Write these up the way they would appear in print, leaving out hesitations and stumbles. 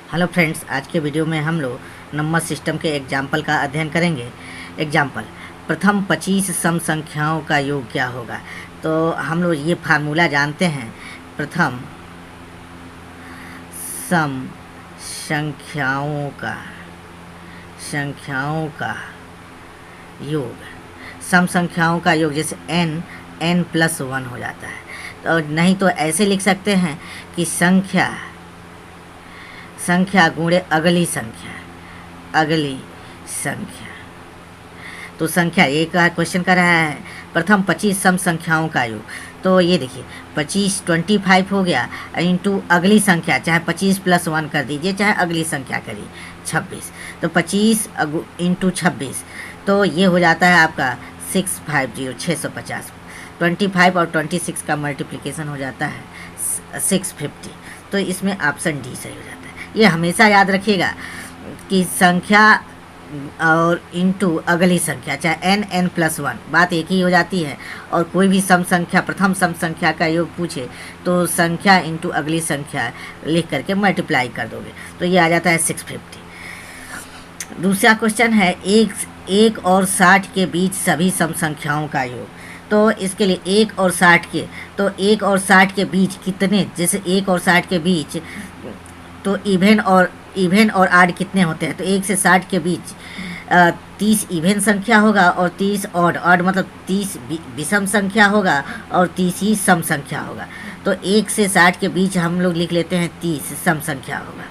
Hello friends, आज के video में हम लोग नंबर सिस्टम के एग्जाम्पल का अध्ययन करेंगे। एग्जाम्पल, प्रथम 25 सम संख्याओं का योग क्या होगा। तो हम लोग ये फार्मूला जानते हैं, प्रथम सम संख्याओं का योग, सम संख्याओं का योग जैसे n+1 हो जाता है। तो नहीं तो ऐसे लिख सकते हैं कि संख्या गुणे अगली संख्या। तो संख्या एक का क्वेश्चन कर रहा है, प्रथम 25 सम संख्याओं का योग। तो ये देखिए 25 हो गया इंटू अगली संख्या, चाहे 25+1 कर दीजिए, चाहे अगली संख्या करिए 26। तो 25 इंटू 26, तो ये हो जाता है आपका 650। 25 और 26 का मल्टीप्लिकेशन हो जाता है 650। तो इसमें ऑप्शन डी सही हो जाता है। ये हमेशा याद रखिएगा कि संख्या और इंटू अगली संख्या, चाहे n+1, बात एक ही हो जाती है। और कोई भी सम संख्या, प्रथम सम संख्या का योग पूछे तो संख्या इंटू अगली संख्या लिख करके मल्टीप्लाई कर दोगे, तो ये आ जाता है 650। दूसरा क्वेश्चन है, एक और 60 के बीच सभी सम संख्याओं का योग। तो इसके लिए 1 और 60 के, तो 1 और 60 के बीच कितने, जैसे 1 और 60 के बीच तो इवन और आड कितने होते हैं। तो 1 से 60 के बीच 30 इवन संख्या होगा और 30 ऑड मतलब 30 विषम संख्या होगा और 30 ही सम संख्या होगा। तो 1 से 60 के बीच हम लोग लिख लेते हैं 30 सम संख्या होगा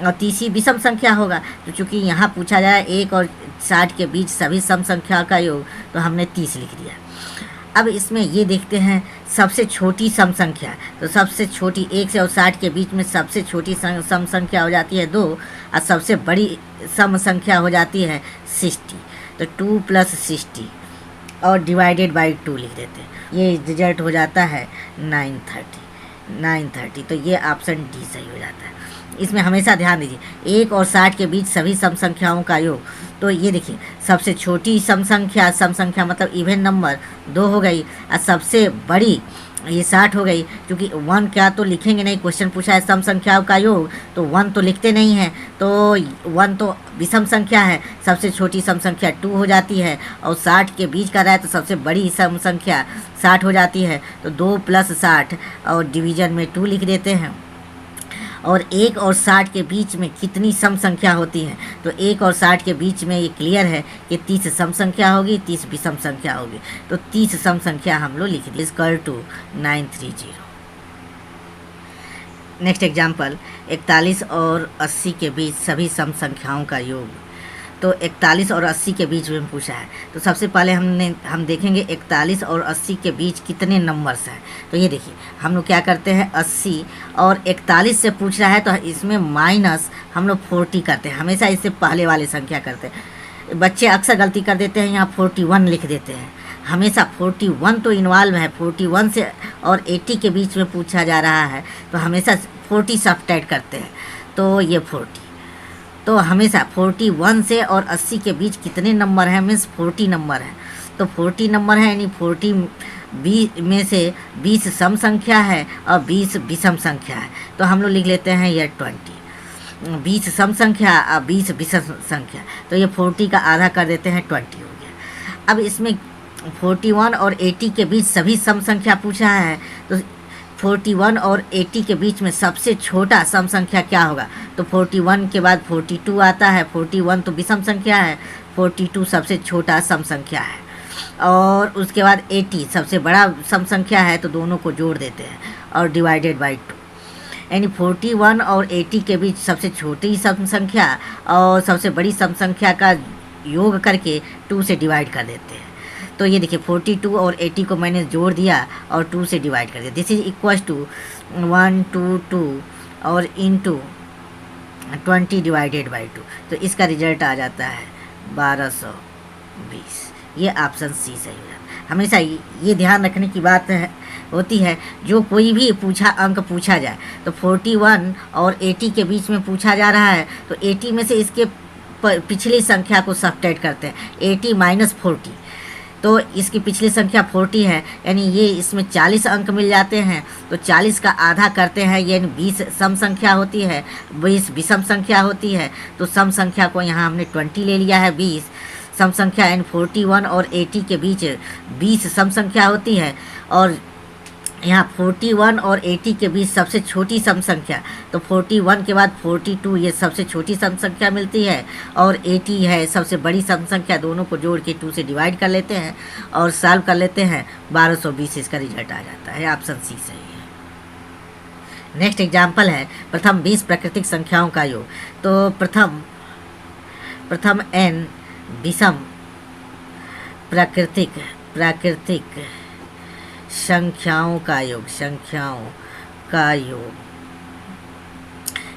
और 30 ही विषम संख्या होगा। तो चूँकि यहाँ पूछा जाए 1 और 60 के बीच सभी सम संख्या का योग, तो हमने 30 लिख दिया। अब इसमें ये देखते हैं सबसे छोटी सम संख्या। तो सबसे छोटी 1 से और 60 के बीच में सबसे छोटी सम संख्या हो जाती है 2 और सबसे बड़ी सम संख्या हो जाती है 60। तो 2 + 60 और डिवाइडेड बाई 2 लिख देते हैं। ये रिजल्ट हो जाता है 930। तो ये ऑप्शन डी सही हो जाता है। इसमें हमेशा ध्यान दीजिए 1 और 60 के बीच सभी सम संख्याओं का योग। तो ये देखिए सबसे छोटी सम संख्या मतलब इवन नंबर 2 हो गई और सबसे बड़ी ये 60 हो गई। क्योंकि 1 क्या तो लिखेंगे नहीं, क्वेश्चन पूछा है सम संख्याओं का योग, तो 1 तो लिखते नहीं हैं। तो 1 तो विषम संख्या है, सबसे छोटी सम संख्या 2 हो जाती है और 60 के बीच का रहा है तो सबसे बड़ी सम संख्या 60 हो जाती है। तो 2 + 60 और डिवीजन में 2 लिख देते हैं। और 1 और 60 के बीच में कितनी सम संख्या होती है। तो 1 और 60 के बीच में ये क्लियर है कि 30 सम संख्या होगी, 30 विषम संख्या होगी। तो 30 सम संख्या हम लोग लिख दें = 930। नेक्स्ट एग्जाम्पल, 41 और 80 के बीच सभी सम संख्याओं का योग। तो 41 और 80 के बीच में पूछा है। तो सबसे पहले हम देखेंगे 41 और 80 के बीच कितने नंबर्स हैं। तो ये देखिए हम लोग क्या करते हैं, 80 और 41 से पूछ रहा है तो इसमें माइनस हम लोग 40 करते हैं। हमेशा इससे पहले वाली संख्या करते हैं। बच्चे अक्सर गलती कर देते हैं, यहाँ 41 लिख देते हैं। हमेशा 41 तो इन्वॉल्व है, 41 से और 80 के बीच में पूछा जा रहा है तो हमेशा 40 सब्ट्रैक्ट करते हैं। तो ये 40, तो हमेशा 41 से और 80 के बीच कितने नंबर हैं, मीन्स 40 नंबर है। तो 40 नंबर है यानी 40 में से 20 सम संख्या है और 20 विषम संख्या है। तो हम लोग लिख लेते हैं ये 20, 20 सम संख्या और 20 विषम संख्या। तो ये 40 का आधा कर देते हैं, 20 हो गया। अब इसमें 41 और 80 के बीच सभी सम संख्या पूछा है। तो 41 और 80 के बीच में सबसे छोटा सम संख्या क्या होगा। तो 41 के बाद 42 आता है। 41 तो विषम संख्या है, 42 सबसे छोटा सम संख्या है। और उसके बाद 80 सबसे बड़ा सम संख्या है, तो दोनों को जोड़ देते हैं और डिवाइडेड बाई 2। यानी 41 और 80 के बीच सबसे छोटी सम संख्या और सबसे बड़ी सम संख्या का योग करके 2 से डिवाइड कर देते हैं। तो ये देखिए 42 और 80 को मैंने जोड़ दिया और 2 से डिवाइड कर दिया। दिस इज इक्वल टू 122 और इंटू 20 डिवाइडेड बाई 2। तो इसका रिजल्ट आ जाता है 1220। ये ऑप्शन सी सही है। हमेशा ये ध्यान रखने की बात होती है, जो कोई भी अंक पूछा जाए तो 41 और 80 के बीच में पूछा जा रहा है तो 80 में से इसके पिछली संख्या को सब्ट्रैक्ट करते हैं। 80 - 40 तो इसकी पिछली संख्या 40 है, यानी ये इसमें 40 अंक मिल जाते हैं। तो 40 का आधा करते हैं, यानी 20 सम संख्या होती है, 20 विषम संख्या होती है। तो सम संख्या को यहाँ हमने 20 ले लिया है, 20 सम संख्या, यानी 41 और 80 के बीच 20 सम संख्या होती है। और यहाँ 41 और 80 के बीच सबसे छोटी सम संख्या, तो 41 के बाद 42 ये सबसे छोटी सम संख्या मिलती है, और 80 है सबसे बड़ी सम संख्या। दोनों को जोड़ के 2 से डिवाइड कर लेते हैं और सॉल्व कर लेते हैं, 1220 इसका रिजल्ट आ जाता है। ऑप्शन सी सही है। नेक्स्ट एग्जाम्पल है प्रथम 20 प्राकृतिक संख्याओं का योग। तो प्रथम n विषम प्राकृतिक संख्याओं का योग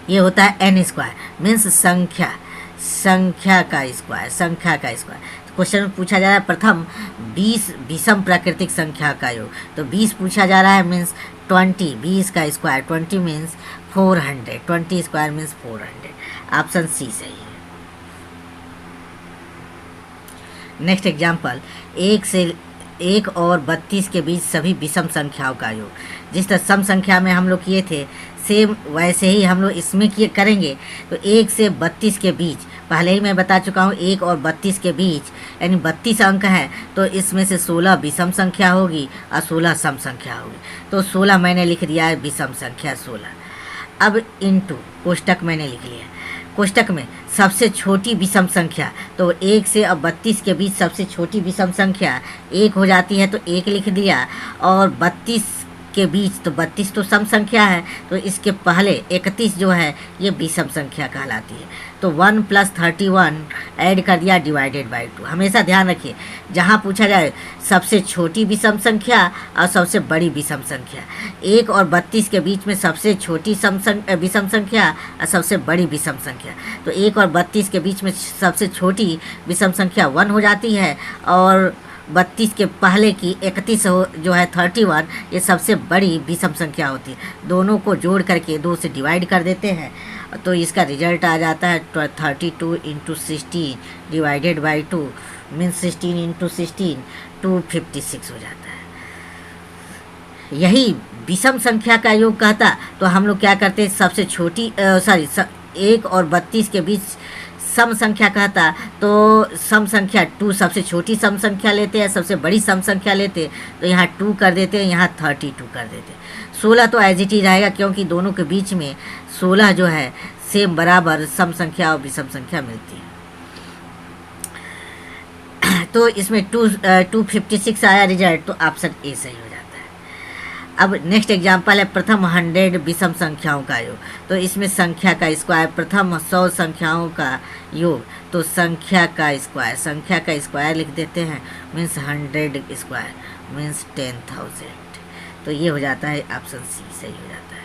ये होता है n स्क्वायर, मीन्स संख्या का स्क्वायर। तो क्वेश्चन में पूछा जा रहा है प्रथम 20 विषम प्राकृतिक संख्या का योग। तो 20 पूछा जा रहा है, मीन्स 20, 20 का square 20 means 400, 20 square means 400। Option C सही है। नेक्स्ट एग्जाम्पल, 1 और 32 के बीच सभी विषम संख्याओं का योग। जिस तरह सम संख्या में हम लोग किए थे, सेम वैसे ही हम लोग इसमें करेंगे। तो 1 से 32 के बीच, पहले ही मैं बता चुका हूँ, 1 और 32 के बीच यानी 32 अंक हैं, तो इसमें से 16 विषम संख्या होगी और 16 सम संख्या होगी। तो 16 मैंने लिख दिया है विषम संख्या 16। अब इनटू कोष्टक मैंने लिख लिया, कोष्टक में सबसे छोटी विषम संख्या, तो 1 से अब 32 के बीच सबसे छोटी विषम संख्या 1 हो जाती है, तो 1 लिख दिया। और 32 के बीच, तो 32 तो सम संख्या है, तो इसके पहले 31 जो है ये विषम संख्या कहलाती है। तो 1 + 31 ऐड कर दिया डिवाइडेड बाई 2। हमेशा ध्यान रखिए, जहाँ पूछा जाए सबसे छोटी विषम संख्या और सबसे बड़ी विषम संख्या, 1 और 32 के बीच में सबसे छोटी विषम संख्या और सबसे बड़ी विषम संख्या। तो 1 और 32 के बीच में सबसे छोटी विषम संख्या 1 हो जाती है, और 32 के पहले की 31 जो है 31, ये सबसे बड़ी विषम संख्या होती है। दोनों को जोड़ करके 2 से डिवाइड कर देते हैं, तो इसका रिजल्ट आ जाता है 32 × 16 डिवाइडेड बाई 2 मीन्स 16 × 16 256 हो जाता है। यही विषम संख्या का योग कहता, तो हम लोग क्या करते, सबसे छोटी 1 और 32 के बीच सम संख्या कहता, तो सम संख्या 2 सबसे छोटी सम संख्या लेते हैं, सबसे बड़ी सम संख्या लेते, तो यहाँ 2 कर देते हैं, यहाँ 32 कर देते। 16 तो एज इट इज रहेगा, क्योंकि दोनों के बीच में 16 जो है सेम बराबर सम संख्या और विषम संख्या मिलती है। तो इसमें 256 आया रिजल्ट, तो ऑप्शन ए सही हो जाता है। अब नेक्स्ट एग्जांपल है प्रथम 100 विषम संख्याओं का योग। तो इसमें संख्या का स्क्वायर, प्रथम 100 संख्याओं का योग, तो संख्या का स्क्वायर लिख देते हैं, मीन्स 100 स्क्वायर मीन्स 10,000। तो ये हो जाता है ऑप्शन सी सही हो जाता है।